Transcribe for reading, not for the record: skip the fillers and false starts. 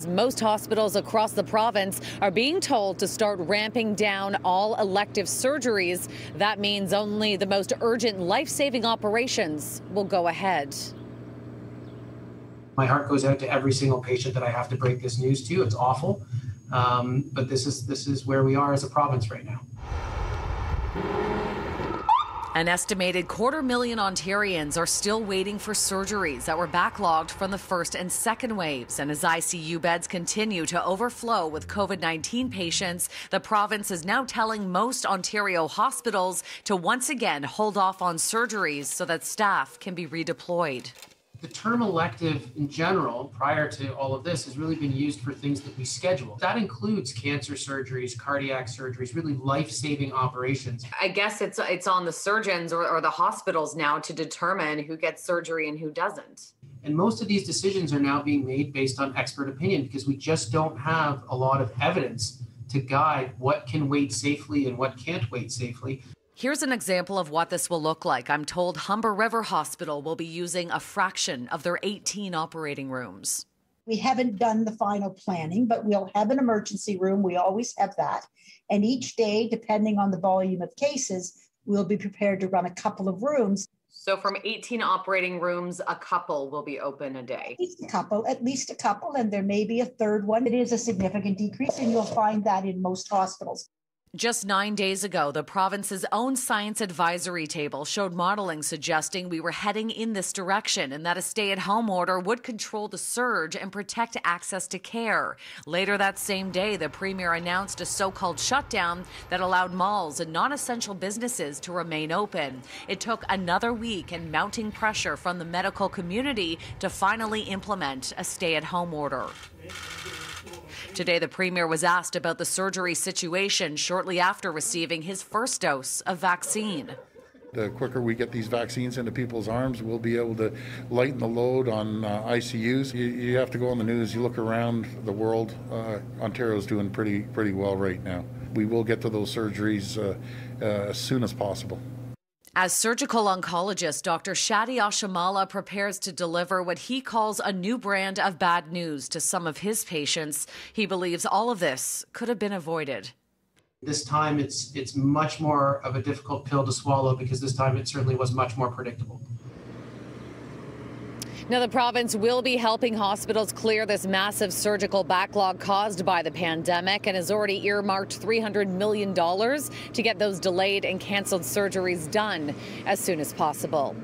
Most hospitals across the province are being told to start ramping down all elective surgeries. That means only the most urgent life-saving operations will go ahead. My heart goes out to every single patient that I have to break this news to. It's awful, but this is where we are as a province right now. An estimated 250,000 Ontarians are still waiting for surgeries that were backlogged from the first and second waves. And as ICU beds continue to overflow with COVID-19 patients, the province is now telling most Ontario hospitals to once again hold off on surgeries so that staff can be redeployed. The term elective in general, prior to all of this, has really been used for things that we schedule. That includes cancer surgeries, cardiac surgeries, really life-saving operations. I guess it's on the surgeons or the hospitals now to determine who gets surgery and who doesn't. And most of these decisions are now being made based on expert opinion because we just don't have a lot of evidence to guide what can wait safely and what can't wait safely. Here's an example of what this will look like. I'm told Humber River Hospital will be using a fraction of their 18 operating rooms. We haven't done the final planning, but we'll have an emergency room. We always have that. And each day, depending on the volume of cases, we'll be prepared to run a couple of rooms. So from 18 operating rooms, a couple will be open a day? At least a couple, and there may be a third one. It is a significant decrease, and you'll find that in most hospitals. Just 9 days ago, the province's own science advisory table showed modeling suggesting we were heading in this direction and that a stay-at-home order would control the surge and protect access to care. Later that same day, the Premier announced a so-called shutdown that allowed malls and non-essential businesses to remain open. It took another week and mounting pressure from the medical community to finally implement a stay-at-home order. Today, the Premier was asked about the surgery situation shortly after receiving his first dose of vaccine. The quicker we get these vaccines into people's arms, we'll be able to lighten the load on ICUs. You have to go on the news, you look around the world, Ontario's doing pretty well right now. We will get to those surgeries as soon as possible. As surgical oncologist, Dr. Shadi Ashamala prepares to deliver what he calls a new brand of bad news to some of his patients. He believes all of this could have been avoided. This time it's much more of a difficult pill to swallow because this time it certainly was much more predictable. Now, the province will be helping hospitals clear this massive surgical backlog caused by the pandemic and has already earmarked $300 million to get those delayed and canceled surgeries done as soon as possible.